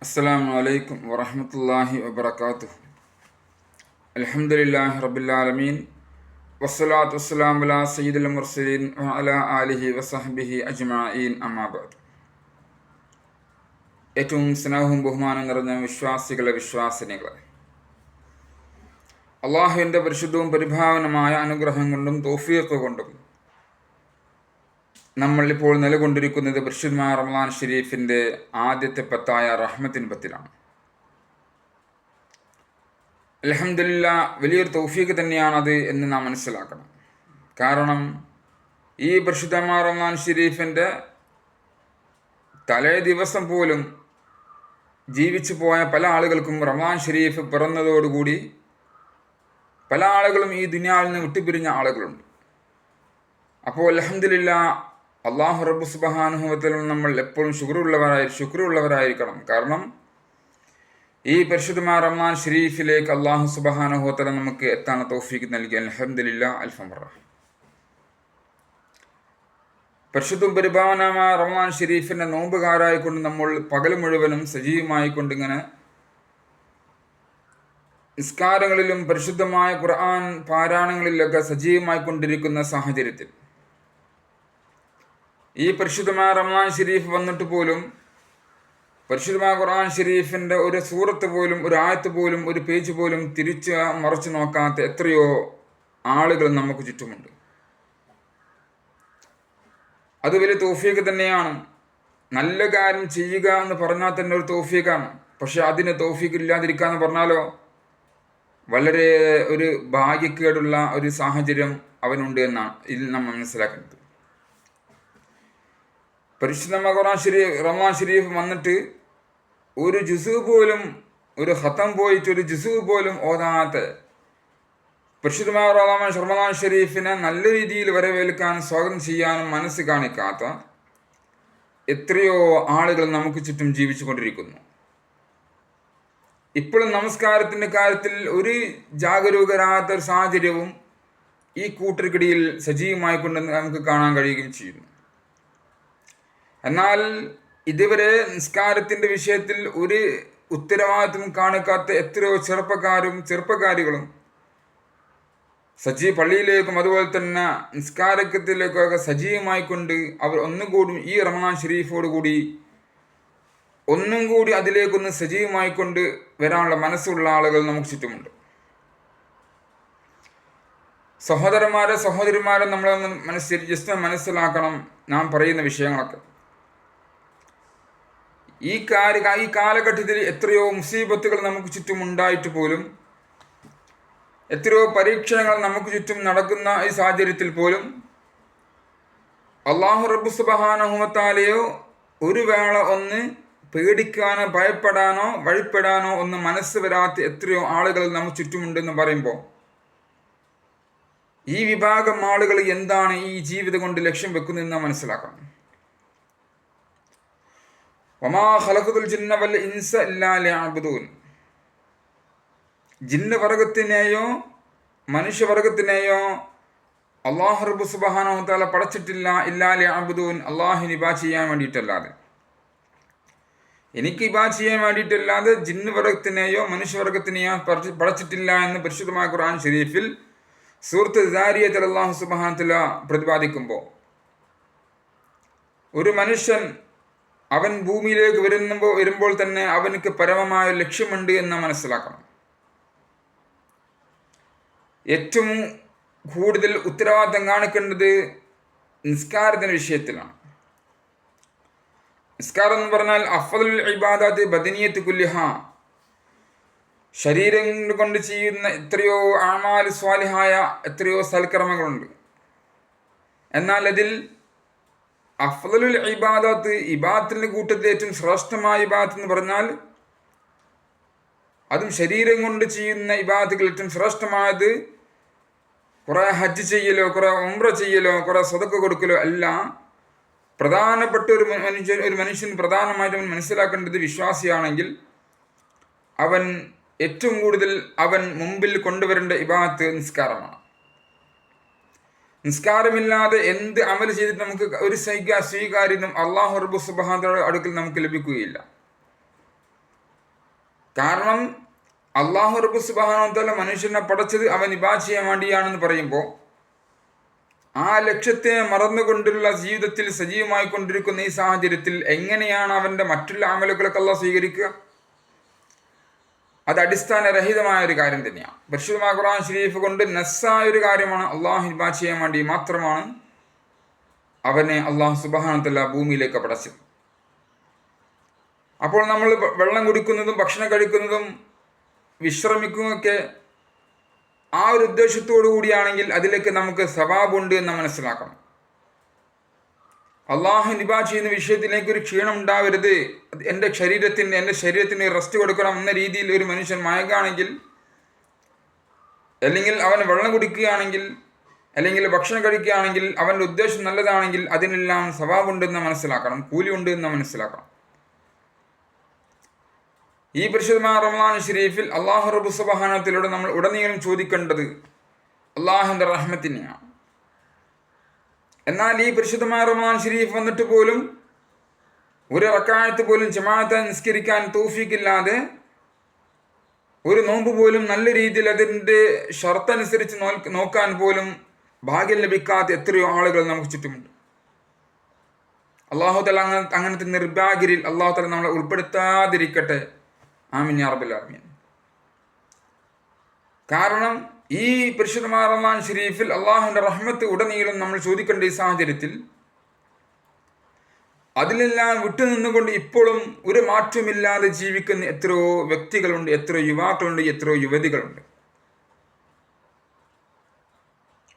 അസ്സലാമു അലൈക്കും വറഹ്മത്തുള്ളാഹി വബറകാതുഹു. അൽഹംദുലില്ലാഹി റബ്ബിൽ ആലമീൻ വസ്സലാത്തു വസ്സലാമു അലാ സയ്യിദിൽ മുർസലീൻ വഅലാ ആലിഹി വസഹ്ബിഹി അജ്മഈൻ. അമ്മാ ബഅദ്. ഏറ്റവും സ്നേഹവും ബഹുമാനം നിറഞ്ഞ വിശ്വാസിനികളെ, അള്ളാഹുവിൻ്റെ പരിശുദ്ധവും പരിഭാവനമായ അനുഗ്രഹം കൊണ്ടും തൗഫീഖ് കൊണ്ടും നമ്മളിപ്പോൾ നിലകൊണ്ടിരിക്കുന്നത് പരിശുദ്ധമായ റമളാൻ ഷരീഫിൻ്റെ ആദ്യത്തെ പത്തായ റഹ്മത്തിൻ പത്തിലാണ്. അൽഹംദുലില്ലാഹ്, വലിയൊരു തൗഫീഖ് തന്നെയാണത് എന്ന് നാം മനസ്സിലാക്കണം. കാരണം ഈ പരിശുദ്ധമായ റമളാൻ ഷരീഫിൻ്റെ തലേ ദിവസം പോലും ജീവിച്ചു പോയ പല ആളുകൾക്കും റമളാൻ ഷരീഫ് പിറന്നതോടുകൂടി പല ആളുകളും ഈ ദുനിയാവിൽ നിന്ന് വിട്ടുപിരിഞ്ഞ ആളുകളുണ്ട്. അപ്പോൾ അൽഹംദുലില്ലാഹ്, അള്ളാഹു റബ്ബ് സുബ്ഹാനഹു വ തആല നമ്മൾ എപ്പോഴും ശുക്റുള്ളവരായിരിക്കണം. കാരണം ഈ പരിശുദ്ധമായ റമളാൻ ഷരീഫിലേക്ക് അള്ളാഹു സുബ്ഹാനഹു വ തആല നമുക്ക് എത്താൻ തൗഫീഖ് നൽകി. അൽഹംദുലില്ലാഹ് അൽഫമറ. പരിശുദ്ധവും പരിഭാവനമായ റമളാൻ ഷരീഫിൻ്റെ നോമ്പുകാരായിക്കൊണ്ട് നമ്മൾ പകൽ മുഴുവനും സജീവമായിക്കൊണ്ടിങ്ങനെ നിസ്കാരങ്ങളിലും പരിശുദ്ധമായ ഖുർആൻ പാരായണങ്ങളിലൊക്കെ സജീവമായിക്കൊണ്ടിരിക്കുന്ന സാഹചര്യത്തിൽ ഈ പരിശുദ്ധമായ റമളാൻ ഷരീഫ് വന്നിട്ട് പോലും പരിശുദ്ധമായ ഖുർആൻ ഷരീഫിൻ്റെ ഒരു സൂറത്ത് പോലും, ഒരു ആയത്ത് പോലും, ഒരു പേജ് പോലും തിരിച്ച് മറിച്ച് നോക്കാത്ത എത്രയോ ആളുകൾ നമുക്ക് ചുറ്റുമുണ്ട്. അത് വലിയ തൗഫീഖ് തന്നെയാണ്. നല്ല കാര്യം ചെയ്യുക എന്ന് പറഞ്ഞാൽ തന്നെ ഒരു തൗഫീഖാണ്. പക്ഷെ അതിന് തൗഫീഖ് ഇല്ലാതിരിക്കുക എന്ന് പറഞ്ഞാലോ വളരെ ഒരു ഭാഗ്യക്കേടുള്ള ഒരു സാഹചര്യം അവനുണ്ട് എന്നാണ് ഇതിൽ നമ്മൾ മനസ്സിലാക്കുന്നത്. പരിശുദ്ധമായ റമളാൻ ഷരീഫ് വന്നിട്ട് ഒരു ജുസു പോലും, ഒരു ഖത്തം പോയിട്ട് ഒരു ജുസു പോലും ഓതാത്ത പരിശുദ്ധമായ റമളാൻ ഷരീഫിനെ നല്ല രീതിയിൽ വരവേൽക്കാനും സ്വാഗതം ചെയ്യാനും മനസ്സ് കാണിക്കാത്ത എത്രയോ ആളുകൾ നമുക്ക് ചുറ്റും ജീവിച്ചു കൊണ്ടിരിക്കുന്നു. ഇപ്പോഴും നമസ്കാരത്തിൻ്റെ കാര്യത്തിൽ ഒരു ജാഗരൂകരാകാത്ത ഒരു സാഹചര്യവും ഈ കൂട്ടർക്കിടയിൽ സജീവമായിക്കൊണ്ട് നമുക്ക് കാണാൻ കഴിയുകയും ചെയ്യുന്നു. എന്നാൽ ഇതുവരെ നിസ്കാരത്തിൻ്റെ വിഷയത്തിൽ ഒരു ഉത്തരവാദിത്വം കാണിക്കാത്ത എത്രയോ ചെറുപ്പക്കാരികളും പള്ളിയിലേക്കും അതുപോലെ തന്നെ നിസ്കാരത്തിലേക്കൊക്കെ സജീവമായിക്കൊണ്ട് അവർ ഒന്നുകൂടി ഈ റമളാൻ ഷരീഫോടുകൂടി ഒന്നും കൂടി അതിലേക്കൊന്ന് സജീവമായിക്കൊണ്ട് വരാനുള്ള മനസ്സുള്ള ആളുകൾ നമുക്ക് ചുറ്റുമുണ്ട്. സഹോദരിമാരെ നമ്മളൊന്ന് ജസ്റ്റ് മനസ്സിലാക്കണം നാം പറയുന്ന വിഷയങ്ങളൊക്കെ. ഈ കാലഘട്ടത്തിൽ എത്രയോ മുസീബത്തുകൾ നമുക്ക് ചുറ്റും ഉണ്ടായിട്ട് പോലും, എത്രയോ പരീക്ഷണങ്ങൾ നമുക്ക് ചുറ്റും നടക്കുന്ന ഈ സാഹചര്യത്തിൽ പോലും അള്ളാഹു റബ്ബ് സുബ്ഹാനഹു വ തആലയോ ഒരു വേള ഒന്ന് പേടിക്കാനോ ഭയപ്പെടാനോ വഴിപ്പെടാനോ ഒന്നും മനസ്സ് വരാത്ത എത്രയോ ആളുകൾ നമുക്ക് ചുറ്റുമുണ്ടെന്ന് പറയുമ്പോൾ ഈ വിഭാഗം ആളുകൾ എന്താണ് ഈ ജീവിതം കൊണ്ട് ലക്ഷ്യം വെക്കുന്നതെന്ന് മനസ്സിലാക്കണം. വമാ ഖലഖതുൽ ജിന്ന വൽ ഇൻസ ഇല്ലാ ലിയഅ്ബുദൂൻ. ജിന്ന് വർഗത്തിനെയോ മനുഷ്യവർഗത്തിനെയോ അള്ളാഹു റബ്ബ് സുബ്ഹാനഹു വ തആല പടച്ചിട്ടില്ല ഇല്ലാ ലിയഅ്ബുദൂൻ, അള്ളാഹുവിനെ ഇബാദത്ത് ചെയ്യാൻ വേണ്ടിയിട്ടല്ലാതെ. എനിക്ക് ഇബാദത്ത് ചെയ്യാൻ വേണ്ടിയിട്ടല്ലാതെ ജിന്ന് വർഗത്തിനെയോ മനുഷ്യവർഗത്തിനെയോ പടച്ചിട്ടില്ല എന്ന് പരിശുദ്ധമായ ഖുർആൻ ഷരീഫിൽ സൂറത്ത് ദാരിയത്തിൽ അള്ളാഹു സുബ്ഹാനഹു വ തആല പ്രതിപാദിക്കുമ്പോൾ, ഒരു മനുഷ്യൻ അവൻ ഭൂമിയിലേക്ക് വരുമ്പോൾ തന്നെ അവനക്ക് പരമമായ ലക്ഷ്യമുണ്ട് എന്ന് മനസ്സിലാക്കണം. ഏറ്റവും കൂടുതൽ ഉത്തരവാദിത്തം കാണിക്കേണ്ടത് നിസ്കാരത്തിൻ്റെ വിഷയത്തിലാണ്. നിസ്കാരം എന്ന് പറഞ്ഞാൽ അഫ്ളലുൽ ഇബാദാത്ത് ബദനിയത്ത് കുല്ലിഹ, ശരീരം കൊണ്ട് ചെയ്യുന്ന എത്രയോ അഅ്മാൽ സ്വാലിഹായ എത്രയോ സൽക്കർമ്മങ്ങളുണ്ട്. എന്നാൽ അതിൽ അഫ്ളലുൽ ഇബാദാത്ത്, ഇബാദത്തിന്റെ കൂട്ടത്തിൽ ഏറ്റവും ശ്രേഷ്ഠമായ ഇബാദത്ത് എന്ന് പറഞ്ഞാൽ അതും ശരീരം കൊണ്ട് ചെയ്യുന്ന ഇബാദത്തുകൾ ഏറ്റവും ശ്രേഷ്ഠമായത് കുറെ ഹജ്ജ് ചെയ്യലോ, കുറെ ഉംറ ചെയ്യലോ, കുറെ സദഖ കൊടുക്കലോ അല്ല. പ്രധാനപ്പെട്ട ഒരു മനുഷ്യൻ പ്രധാനമായിട്ടും മനസ്സിലാക്കേണ്ടത്, വിശ്വാസിയാണെങ്കിൽ അവൻ ഏറ്റവും കൂടുതൽ അവൻ മുമ്പിൽ കൊണ്ടുവരേണ്ട ഇബാദത്ത് നിസ്കാരമാണ്. നിസ്കാരമില്ലാതെ എന്ത് അമൽ ചെയ്തിട്ട് നമുക്ക് ഒരു സ്വീകാര്യം അള്ളാഹു റബ്ബ് സുബ്ഹാനഹു വ തആലയുടെ അടുക്കൽ നമുക്ക് ലഭിക്കുകയില്ല. കാരണം അള്ളാഹു റബ്ബ് സുബ്ഹാനഹു വ തആല മനുഷ്യനെ പടച്ചത് അവൻ ഇബാദത്ത് ചെയ്യാൻ വേണ്ടിയാണെന്ന് പറയുമ്പോൾ ആ ലക്ഷ്യത്തെ മറന്നുകൊണ്ടുള്ള ജീവിതത്തിൽ സജീവമായി കൊണ്ടിരിക്കുന്ന ഈ സാഹചര്യത്തിൽ എങ്ങനെയാണ് അവൻ്റെ മറ്റുള്ള അമലുകളൊക്കെ അള്ളാഹ് സ്വീകരിക്കുക? അത് അടിസ്ഥാനരഹിതമായ ഒരു കാര്യം തന്നെയാണ്. പരിശുദ്ധമായ ഖുർആൻ ശരീഫ് കൊണ്ട് നസ്സായ ഒരു കാര്യമാണ് അള്ളാഹു ഇബാദത്ത് ചെയ്യാൻ വേണ്ടി മാത്രമാണ് അവനെ അള്ളാഹു സുബ്ഹാനഹു വ തആല ഭൂമിയിലേക്ക് പടച്ചത്. അപ്പോൾ നമ്മൾ വെള്ളം കുടിക്കുന്നതും ഭക്ഷണം കഴിക്കുന്നതും വിശ്രമിക്കുന്നതൊക്കെ ആ ഒരു ഉദ്ദേശത്തോടു കൂടിയാണെങ്കിൽ അതിലേക്ക് നമുക്ക് സവാബുണ്ട് എന്ന് മനസ്സിലാക്കണം. അള്ളാഹു ഇബാദത്ത് ചെയ്യുന്ന വിഷയത്തിലേക്ക് ഒരു ക്ഷീണം ഉണ്ടാവരുത്, എൻ്റെ ശരീരത്തിന് റെസ്റ്റ് കൊടുക്കണം എന്ന രീതിയിൽ ഒരു മനുഷ്യൻ മയങ്ങുകയാണെങ്കിൽ, അല്ലെങ്കിൽ അവൻ വെള്ളം കുടിക്കുകയാണെങ്കിൽ, അല്ലെങ്കിൽ ഭക്ഷണം കഴിക്കുകയാണെങ്കിൽ അവൻ്റെ ഉദ്ദേശം നല്ലതാണെങ്കിൽ അതിനെല്ലാം സവാബുണ്ടെന്ന് മനസ്സിലാക്കണം, കൂലി ഉണ്ട് എന്ന് മനസ്സിലാക്കണം. ഈ പരിശുദ്ധമായ റമളാൻ ശരീഫിൽ അള്ളാഹു റബ്ബ് സുബ്ഹാനഹു വ തആലയോട് നമ്മൾ ഉടനീളം ചോദിക്കേണ്ടത് അള്ളാഹുവിൻ്റെ റഹ്മത്തിനെയാണ്. എന്നാൽ ഈ പരിശുദ്ധമായ റമളാൻ ശരീഫ് വന്നിട്ട് പോലും ഒരു റക്അത്ത് പോലും ജമാഅത്തായി നിസ്കരിക്കാൻ തൗഫീഖില്ലാതെ, ഒരു നോമ്പ് പോലും നല്ല രീതിയിൽ അതിൻ്റെ ഷർത്തനുസരിച്ച് നോക്കാൻ പോലും ഭാഗ്യം ലഭിക്കാത്ത എത്രയോ ആളുകൾ നമുക്ക് ചുറ്റുമുണ്ട്. അള്ളാഹു തആല അങ്ങനത്തെ നിർഭാഗ്യരിൽ അള്ളാഹു തആല നമ്മളെ ഉൾപ്പെടുത്താതിരിക്കട്ടെ. ആമീൻ യാ റബ്ബൽ ആലമീൻ. കാരണം ഈ പരിശുദ്ധമായ റമളാൻ ശരീഫിൽ അള്ളാഹുവിൻ്റെ റഹ്മത്ത് ഉടനീളം നമ്മൾ ചോദിക്കേണ്ട ഈ സാഹചര്യത്തിൽ അതിലെല്ലാം വിട്ടുനിന്നുകൊണ്ട് ഇപ്പോഴും ഒരു മാറ്റമില്ലാതെ ജീവിക്കുന്ന എത്രയോ വ്യക്തികളുണ്ട്, എത്രയോ യുവാക്കളുണ്ട്, എത്രയോ യുവതികളുണ്ട്.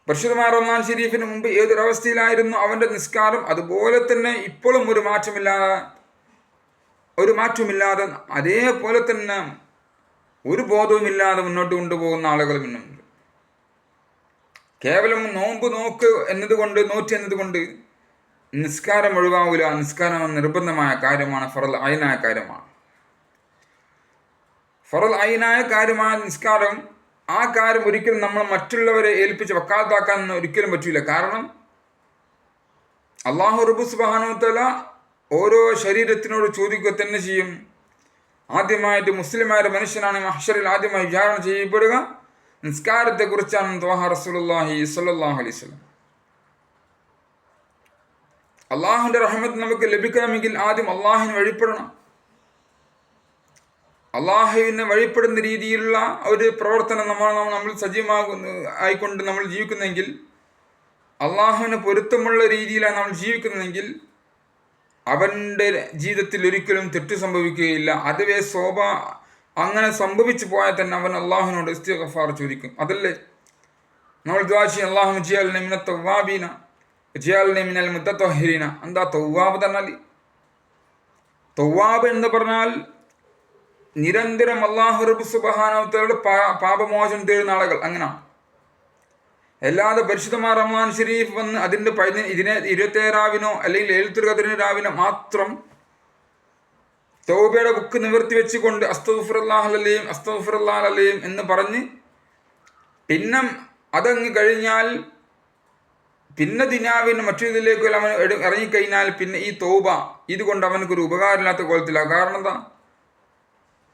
പരിശുദ്ധമായ റമളാൻ ശരീഫിന് മുമ്പ് ഏതൊരവസ്ഥയിലായിരുന്നു അവൻ്റെ നിസ്കാരം, അതുപോലെ തന്നെ ഇപ്പോഴും ഒരു മാറ്റമില്ലാതെ അതേപോലെ തന്നെ ഒരു ബോധവുമില്ലാതെ മുന്നോട്ട് കൊണ്ടുപോകുന്ന ആളുകളും ഇന്നുണ്ട്. കേവലം നോറ്റ് എന്നതുകൊണ്ട് നിസ്കാരം ഒഴിവാവില്ല. നിസ്കാരം നിർബന്ധമായ കാര്യമാണ്, ഫറൽ ഐനായ കാര്യമാണ്. ഫറൽ ഐനായ കാര്യമായ നിസ്കാരം, ആ കാര്യം ഒരിക്കലും നമ്മൾ മറ്റുള്ളവരെ ഏൽപ്പിച്ച് വക്കാലത്താക്കാൻ ഒരിക്കലും പറ്റില്ല. കാരണം അള്ളാഹു റബ്ബ് സുബ്ഹാനഹു വ തആല ഓരോ ശരീരത്തിനോട് ചോദിക്കുക തന്നെ ചെയ്യും. ആദ്യമായിട്ട് മുസ്ലിമായ മനുഷ്യനാണ് മഹ്ശറിൽ ആദ്യമായി വിചാരണ ചെയ്യപ്പെടുക നിസ്കാരത്തെക്കുറിച്ചാണ്. ത്വാഹ റസൂലുള്ളാഹി സ്വല്ലല്ലാഹു അലൈഹി വസല്ലം. അള്ളാഹുവിൻ്റെ റഹ്മത്ത് നമുക്ക് ലഭിക്കണമെങ്കിൽ ആദ്യം അള്ളാഹുവിനെ വഴിപ്പെടണം. അള്ളാഹുവിനെ വഴിപ്പെടുന്ന രീതിയിലുള്ള ഒരു പ്രവർത്തനം നമ്മൾ ആയിക്കൊണ്ട് നമ്മൾ ജീവിക്കുന്നെങ്കിൽ, അള്ളാഹുവിന് പൊരുത്തമുള്ള രീതിയിലാണ് നമ്മൾ ജീവിക്കുന്നതെങ്കിൽ അവൻ്റെ ജീവിതത്തിൽ ഒരിക്കലും തെറ്റ് സംഭവിക്കുകയില്ല. അതുവേ അങ്ങനെ സംഭവിച്ചു പോയാൽ തന്നെ അവൻ അള്ളാഹുവിനോട് ഇസ്തിഗ്ഫാർ ചോദിക്കും. അതല്ലേ നമ്മൾ ദുആ ചെയ്യും, അല്ലാഹുമ്മ ജിഅൽനി മിനത്ത് തവ്വാബീന ജിഅൽനി മിനൽ മുത്തത്വഹിരീന. എന്താ തവ്വാബ് പറഞ്ഞാൽ? തവ്വാബ് എന്ന് പറഞ്ഞാൽ നിരന്തരം അള്ളാഹു റബ്ബ് സുബ്ഹാനഹു വ തആലയുടെ പാപമോചനം തേടുന്ന ആളുകൾ. അങ്ങനെ അല്ലാതെ പരിശുദ്ധമായ റമളാൻ ശരീഫ് വന്ന് അതിൻ്റെ 27 രാവിനോ അല്ലെങ്കിൽ ലൈലത്തുൽ ഖദ്റിന്റെ രാവിനോ മാത്രം തൗബയുടെ ബുക്ക് നിവർത്തി വെച്ചുകൊണ്ട് അസ്തഗ്ഫിറുല്ലാഹ് എന്ന് പറഞ്ഞ് പിന്നെ അതങ്ങ് കഴിഞ്ഞാൽ പിന്നെ ദുനിയാവിന് മറ്റൊരിതിലേക്ക് അവൻ ഇറങ്ങിക്കഴിഞ്ഞാൽ പിന്നെ ഈ തൗബ ഇതുകൊണ്ട് അവനക്കൊരു ഉപകാരമില്ലാത്ത കോലത്തിലാണ്. കാരണം എന്താ?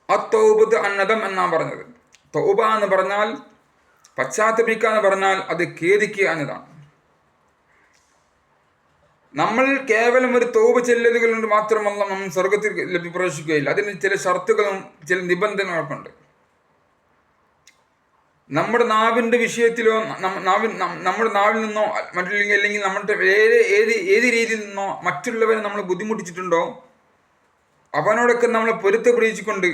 അത്തൗബത്ത് അന്നദം എന്നാണ് പറഞ്ഞത്. തൗബ എന്ന് പറഞ്ഞാൽ പശ്ചാത്തപിക്കുക എന്ന് പറഞ്ഞാൽ അത് ഖേദിക്കുക എന്നതാണ്. നമ്മൾ കേവലം ഒരു തൗബ ചെല്ലലുകൾ കൊണ്ട് മാത്രമല്ല നമ്മൾ സ്വർഗത്തിൽ പ്രവേശിക്കുകയില്ല. അതിന് ചില ഷർത്തുകളും ചില നിബന്ധനകളൊക്കെ ഉണ്ട്. നമ്മുടെ നാവിൻ്റെ വിഷയത്തിലോ നമ്മുടെ നാവിൽ നിന്നോ അല്ലെങ്കിൽ നമ്മുടെ ഏത് രീതിയിൽ നിന്നോ മറ്റുള്ളവരെ നമ്മൾ ബുദ്ധിമുട്ടിച്ചിട്ടുണ്ടോ അവനോടൊക്കെ നമ്മൾ പൊരുത്തപ്പെടിച്ചുകൊണ്ട്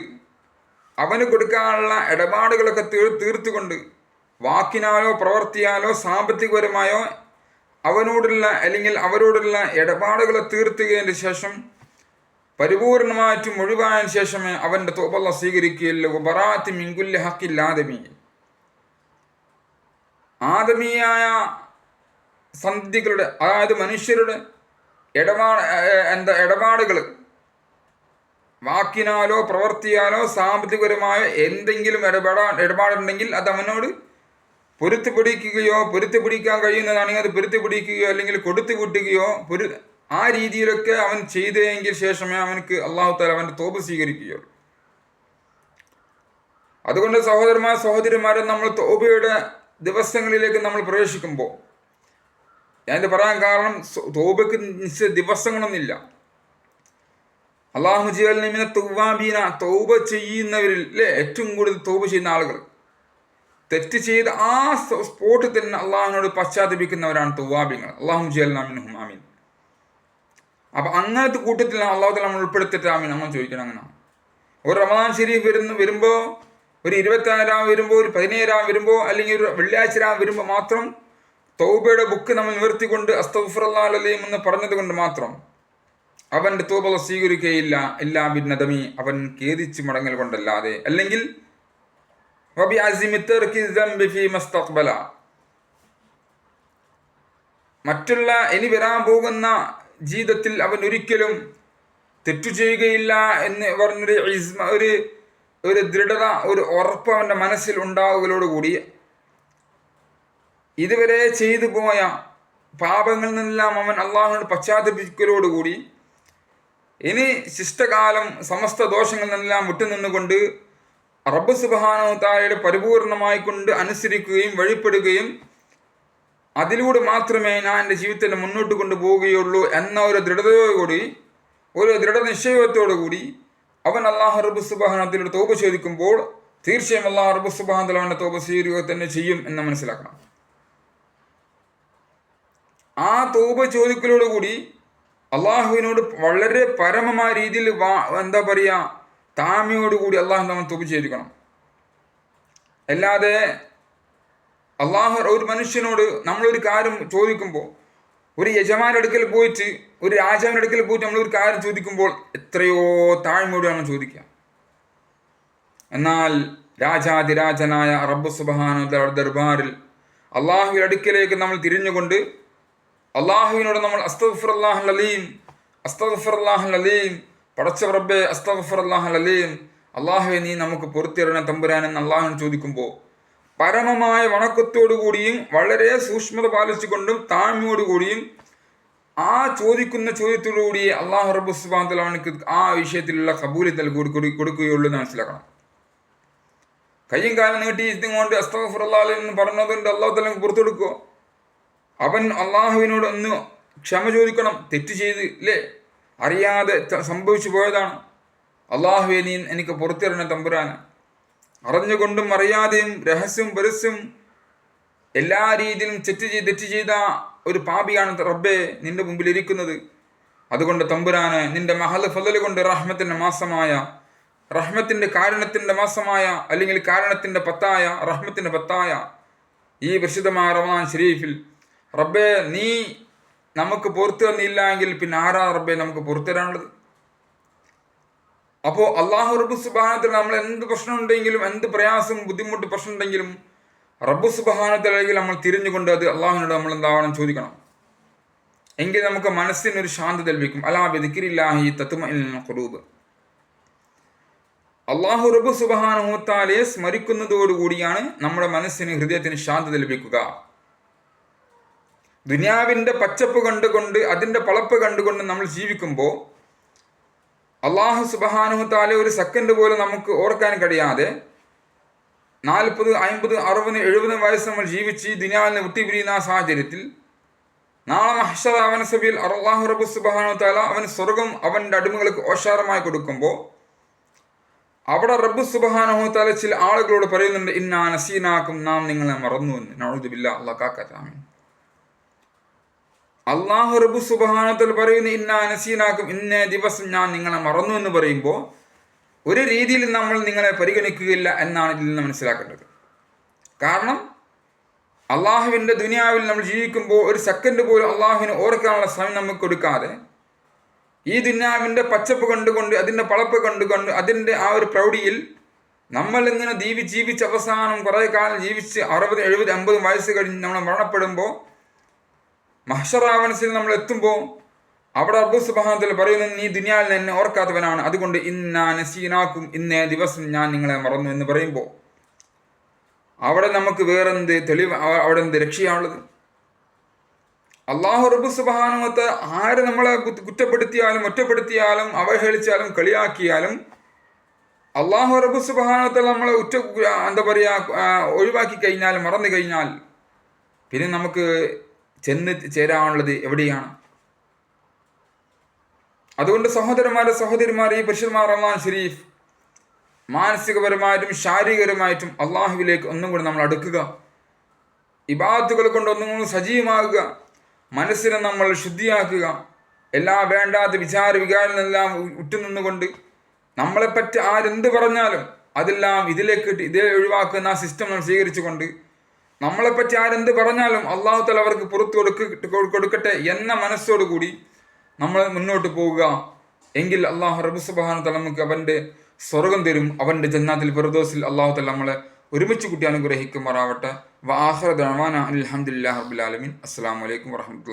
അവന് കൊടുക്കാനുള്ള ഇടപാടുകളൊക്കെ തീർത്തുകൊണ്ട് വാക്കിനാലോ പ്രവർത്തിയാലോ സാമ്പത്തികപരമായോ അവരോടുള്ള ഇടപാടുകളെ തീർത്തുകതിന് ശേഷം പരിപൂർണമായിട്ടും ഒഴിവായതിനു ശേഷമേ അവൻ്റെ തൗബ അല്ലാഹു സ്വീകരിക്കുകയുള്ളൂ. ബറാഅത്തി മിൻ കുല്ലി ഹഖിൽ ആദമി. ആദമീയായ സന്ധികളുടെ, അതായത് മനുഷ്യരുടെ ഇടപാടുകൾ വാക്കിനാലോ പ്രവർത്തിയാലോ സാമ്പത്തികപരമായോ എന്തെങ്കിലും ഇടപാടുണ്ടെങ്കിൽ അത് അവനോട് പൊരുത്തുപിടിക്കാൻ കഴിയുന്നതാണെങ്കിൽ അത് പൊരുത്തുപിടിക്കുകയോ അല്ലെങ്കിൽ കൊടുത്തു കൂട്ടുകയോ ആ രീതിയിലൊക്കെ അവൻ ചെയ്തെങ്കിൽ ശേഷമേ അവനക്ക് അല്ലാഹു തആല അവൻ്റെ തൗബ സ്വീകരിക്കുകയുള്ളൂ. അതുകൊണ്ട് സഹോദരിമാരെ, നമ്മൾ തൗബയുടെ ദിവസങ്ങളിലേക്ക് നമ്മൾ പ്രവേശിക്കുമ്പോൾ, ഞാനിത് പറയാൻ കാരണം തൗബയ്ക്ക് നിശ്ചയ ദിവസങ്ങളൊന്നുമില്ല. അള്ളാഹു ജിഅൽനി തൗവാബീന, തൗബ ചെയ്യുന്നവരിൽ ഏറ്റവും കൂടുതൽ തൗബ ചെയ്യുന്ന ആളുകൾ, തെറ്റ് ചെയ്ത് ആ സ്പോട്ടിൽ തന്നെ അള്ളാഹുവിനോട് പശ്ചാത്തപിക്കുന്നവരാണ് തൗവാബിങ്ങൾ. അള്ളാഹു ജിഅൽനാ മിൻഹും ആമീൻ. അപ്പം അങ്ങനത്തെ കൂട്ടത്തിൽ അള്ളാഹു തആല നമ്മൾ ഉൾപ്പെടുത്തിയിട്ട് ആമീൻ നമ്മൾ ചോദിക്കണം. അങ്ങനെയാണ് ഒരു റമദാൻ ശരീഫ് വരുമ്പോൾ, ഒരു 26 വരുമ്പോൾ, ഒരു 17 വരുമ്പോൾ, അല്ലെങ്കിൽ ഒരു വെള്ളിയാഴ്ച വരുമ്പോൾ മാത്രം തൗബയുടെ ബുക്ക് നമ്മൾ നിവർത്തിക്കൊണ്ട് അസ്തഗ്ഫിറുല്ലാഹൽ അലീം എന്ന് പറഞ്ഞത് കൊണ്ട് മാത്രം അവൻ്റെ തൗബ സ്വീകരിക്കുകയില്ല. ഇല്ലാ ബിന്നദമി, അവൻ ഖേദിച്ച് മടങ്ങൽ കൊണ്ടല്ലാതെ. അല്ലെങ്കിൽ വബി അസിമി തർക്കി ദംബി ഫീ മസ്തഖ്ബല, മറ്റുള്ള ഇനി വരാൻ പോകുന്ന ജീവിതത്തിൽ അവൻ ഒരിക്കലും തെറ്റു ചെയ്യുകയില്ല എന്ന് പറഞ്ഞൊരു ഒരു ദൃഢത, ഒരു ഉറപ്പ് അവൻ്റെ മനസ്സിൽ ഉണ്ടാവുകയോടുകൂടി ഇതുവരെ ചെയ്തു പോയ പാപങ്ങളിൽ നിന്നെല്ലാം അവൻ അള്ളാഹുവിനോട് പശ്ചാത്തപിക്കലോടുകൂടി ഇനി ശിഷ്ടകാലം സമസ്ത ദോഷങ്ങളിൽ നിന്നെല്ലാം വിട്ടുനിന്നുകൊണ്ട് റബ്ബ് സുബ്ഹാനഹു വ തആലയുടെ പരിപൂർണമായി കൊണ്ട് അനുസരിക്കുകയും വഴിപ്പെടുകയും അതിലൂടെ മാത്രമേ ഞാൻ എൻ്റെ ജീവിതത്തിൽ മുന്നോട്ട് കൊണ്ടുപോവുകയുള്ളൂ എന്ന ഒരു ദൃഢതയോടുകൂടി, ഒരു ദൃഢനിശ്ചയത്തോടു കൂടി അവൻ അള്ളാഹു റബ്ബ് സുബ്ഹാനഹു വ തആലയുടെ തൗബ ചോദിക്കുമ്പോൾ തീർച്ചയായും അള്ളാഹു റബ്ബ് സുബ്ഹാനഹു വ തആല അവൻ്റെ തൗബ സ്വീകരിക്കുക തന്നെ ചെയ്യും എന്ന് മനസ്സിലാക്കണം. ആ തൗബ ചോദിക്കലോടുകൂടി അള്ളാഹുവിനോട് വളരെ പരമമായ രീതിയിൽ എന്താ പറയുക, താഴ്മയോടുകൂടി അള്ളാഹു നമ്മൾ തൗബ ചെയ്തിരിക്കണം. അല്ലാതെ അള്ളാഹു ഒരു മനുഷ്യനോട് നമ്മളൊരു കാര്യം ചോദിക്കുമ്പോൾ, ഒരു യജമാൻ്റെ അടുക്കൽ പോയിട്ട്, ഒരു രാജാവിൻ്റെ അടുക്കൽ പോയിട്ട് നമ്മളൊരു കാര്യം ചോദിക്കുമ്പോൾ എത്രയോ താഴ്മയോട് നമ്മൾ ചോദിക്കുക. എന്നാൽ രാജാതിരാജനായ റബ്ബ് സുബ്ഹാനഹു വ തആലയുടെ ദർബാറിൽ അള്ളാഹുവിൻ്റെ അടുക്കലേക്ക് നമ്മൾ തിരിഞ്ഞുകൊണ്ട് അള്ളാഹുവിനോട് നമ്മൾ അസ്തഗ്ഫിറുല്ലാഹൽ അലീം, അസ്തഗ്ഫിറുല്ലാഹൽ അലീം, പടച്ച റബ്ബേ അസ്തഗ്ഫിറുല്ലാഹൽ അലീം, അള്ളാഹുവെ നീ നമുക്ക് പൊറുത്തിരണ തമ്പുരാനെന്ന് അള്ളാഹുവിനെ ചോദിക്കുമ്പോൾ പരമമായ വണക്കത്തോടുകൂടിയും വളരെ സൂക്ഷ്മത പാലിച്ചുകൊണ്ടും താഴ്മയോടുകൂടിയും ആ ചോദിക്കുന്ന ചോദ്യത്തോടുകൂടി അള്ളാഹു റബ്ബ് സുബ്ഹാനഹു വ തആല അവനക്ക് ആ വിഷയത്തിലുള്ള കബൂലിയത്ത് കൊടുക്കുകയുള്ളൂ എന്ന് മനസ്സിലാക്കണം. കയ്യും കാലം നീട്ടി ഇതുകൊണ്ട് അസ്തഗ്ഫിറുല്ലാഹൽ അലീം എന്ന് പറഞ്ഞതുകൊണ്ട് അള്ളാഹു തആല പുറത്തു കൊടുക്കുമോ? അവൻ അള്ളാഹുവിനോട് ഒന്ന് ക്ഷമ ചോദിക്കണം. തെറ്റ് ചെയ്ത് അറിയാതെ സംഭവിച്ചു പോയതാണ്. അള്ളാഹുവെ നീ എനിക്ക് പുറത്തിറങ്ങ തമ്പുരാന്. അറിഞ്ഞുകൊണ്ടും അറിയാതെയും രഹസ്യവും പരസ്യവും എല്ലാ രീതിയിലും തെറ്റ് ചെയ്ത ഒരു പാപിയാണ് റബ്ബേ നിന്റെ മുമ്പിൽ ഇരിക്കുന്നത്. അതുകൊണ്ട് തമ്പുരാന് നിന്റെ മഹൽ ഫളൽ കൊണ്ട് റഹ്മത്തിൻ്റെ മാസമായ, റഹ്മത്തിൻ്റെ കാരുണ്യത്തിൻ്റെ മാസമായ, അല്ലെങ്കിൽ കാരുണ്യത്തിൻ്റെ പത്തായ, റഹ്മത്തിൻ്റെ പത്തായ ഈ പരിശുദ്ധമായ റമദാൻ ശരീഫിൽ റബ്ബേ നീ നമുക്ക് പുറത്തു തന്നില്ല എങ്കിൽ പിന്നെ ആരാ റബ്ബേ നമുക്ക് പുറത്തു തരാനുള്ളത്? അപ്പോൾ അള്ളാഹു റബ്ബ് സുബ്ഹാനഹു വ തആല നമ്മൾ എന്ത് പ്രശ്നമുണ്ടെങ്കിലും, എന്ത് പ്രയാസം ബുദ്ധിമുട്ട് പ്രശ്നമുണ്ടെങ്കിലും റബ്ബ് സുബ്ഹാനഹു വ തആലയിൽ നമ്മൾ തിരിഞ്ഞുകൊണ്ട് അത് അള്ളാഹുവിനോട് നമ്മൾ എന്താവണം ചോദിക്കണം. എങ്കിൽ നമുക്ക് മനസ്സിനൊരു ശാന്തത ലഭിക്കും. അലാ ബിദിക്രില്ലാഹി തത്മഇന്നുൽ ഖുലൂബ്. അള്ളാഹു റബ്ബ് സുബ്ഹാനഹു വ തആലയെ സ്മരിക്കുന്നതോടുകൂടിയാണ് നമ്മുടെ മനസ്സിന്, ഹൃദയത്തിന് ശാന്തത ലഭിക്കുക. ദുനിയാവിൻ്റെ പച്ചപ്പ് കണ്ടുകൊണ്ട്, അതിൻ്റെ പളപ്പ് കണ്ടുകൊണ്ട് നമ്മൾ ജീവിക്കുമ്പോൾ അള്ളാഹു സുബ്ഹാനഹു വ തആല ഒരു സെക്കൻഡ് പോലും നമുക്ക് ഓർക്കാൻ കഴിയാതെ 40, 50, 60, 70 വയസ്സ് നമ്മൾ ജീവിച്ച് ദുനിയാവിൽ നിന്ന് വിട്ടുപിരിയുന്ന ആ സാഹചര്യത്തിൽ നാളെ മഹ്ശറ അവന സഭയിൽ അല്ലാഹു റബ്ബ് സുബ്ഹാനഹു വ തആല അവൻ സ്വർഗം അവൻ്റെ അടിമകൾക്ക് ഓശാരമായി കൊടുക്കുമ്പോൾ അവിടെ റബ്ബ് സുബ്ഹാനഹു വ തആല ചില ആളുകളോട് പറയുന്നുണ്ട്, ഇന്നാ നസീനാക്കും, നാം നിങ്ങളെ മറന്നു എന്ന്. നഊദു ബില്ലാഹ്, അല്ലാഹു കാക്കട്ടെ. ആമീൻ. അള്ളാഹു റബ്ബ് സുബ്ഹാനഹു വ തആല പറയുന്നു ഇന്നാ നസീനാക്കും, ഇന്നേ ദിവസം ഞാൻ നിങ്ങളെ മറന്നു എന്ന് പറയുമ്പോൾ ഒരു രീതിയിൽ നമ്മൾ നിങ്ങളെ പരിഗണിക്കുകയില്ല എന്നാണ് ഇതിൽ നിന്ന് മനസ്സിലാക്കേണ്ടത്. കാരണം അള്ളാഹുവിൻ്റെ ദുനിയാവിൽ നമ്മൾ ജീവിക്കുമ്പോൾ ഒരു സെക്കൻഡ് പോലും അള്ളാഹുവിനെ ഓർക്കാനുള്ള സമയം നമുക്ക് കൊടുക്കാതെ ഈ ദുനിയാവിൻ്റെ പച്ചപ്പ് കണ്ടുകൊണ്ട്, അതിൻ്റെ പളപ്പ് കണ്ടുകൊണ്ട്, അതിൻ്റെ ആ ഒരു പ്രൗഢിയിൽ നമ്മൾ ഇങ്ങനെ ജീവിച്ച് അവസാനം കുറേ കാലം ജീവിച്ച് 60, 70, 50 വയസ്സ് കഴിഞ്ഞ് നമ്മൾ മരണപ്പെടുമ്പോൾ മഹ്ശറാവനസിൽ നമ്മൾ എത്തുമ്പോൾ അവിടെ റബ്ബ് സുബ്ഹാനഹു വ തആല പറയുന്നത് നീ ദുനിയാവിൽ എന്നെ ഓർക്കാത്തവനാണ്, അതുകൊണ്ട് ഇന്നാ നസീനാക്കും, ഇന്നേ ദിവസം ഞാൻ നിങ്ങളെ മറന്നു എന്ന് പറയുമ്പോൾ അവിടെ നമുക്ക് വേറെന്ത് തെളിവ്, അവിടെ എന്ത് രക്ഷയാണുള്ളത്? അള്ളാഹു റബ്ബ് സുബ്ഹാനഹു വ തആല ആര് നമ്മളെ കുറ്റപ്പെടുത്തിയാലും, ഒറ്റപ്പെടുത്തിയാലും, അവഹേളിച്ചാലും, കളിയാക്കിയാലും അള്ളാഹു റബ്ബ് സുബ്ഹാനഹു വ തആല നമ്മളെ എന്താ പറയുക ഒഴിവാക്കി കഴിഞ്ഞാൽ, മറന്നു കഴിഞ്ഞാൽ പിന്നെ നമുക്ക് ചെന്ന് ചേരാനുള്ളത് എവിടെയാണ്? അതുകൊണ്ട് സഹോദരിമാരെ, ഈ പരിശുദ്ധമായ റമദാൻ ഷരീഫ് മാനസികപരമായിട്ടും ശാരീരികപരമായിട്ടും അള്ളാഹുവിലേക്ക് ഒന്നും കൂടി നമ്മൾ അടുക്കുക, ഇബാദത്തുകൾ കൊണ്ട് ഒന്നും കൂടി സജീവമാകുക, മനസ്സിനെ നമ്മൾ ശുദ്ധിയാക്കുക, എല്ലാ വേണ്ടാത്ത വികാരങ്ങളെല്ലാം വിട്ടുനിന്നുകൊണ്ട് നമ്മളെപ്പറ്റി ആരെന്ത് പറഞ്ഞാലും അതെല്ലാം ഇതേ ഒഴിവാക്കുന്ന ആ സിസ്റ്റം നമ്മൾ സ്വീകരിച്ചുകൊണ്ട് നമ്മളെപ്പറ്റി ആരെന്ത് പറഞ്ഞാലും അള്ളാഹു തആല അവർക്ക് പുറത്തു കൊടുക്കട്ടെ എന്ന മനസ്സോടുകൂടി നമ്മൾ മുന്നോട്ട് പോവുക. എങ്കിൽ അള്ളാഹു റബ്ബ് സുബ്ഹാനഹു വ തആല നമുക്ക് അവൻ്റെ സ്വർഗം തരും. അവൻ്റെ ജന്നാത്തിൽ ഫിർദൗസിൽ അള്ളാഹു തആല നമ്മളെ ഒരുമിച്ച് കൂട്ടി അനുഗ്രഹിക്കുമാറാവട്ടെ. വആഖിറു ദഅ്വാനാ അൽഹംദുലില്ലാഹി റബ്ബിൽ ആലമീൻ. അസ്സലാമു അലൈക്കും വറഹ്മത്തുള്ളാഹി.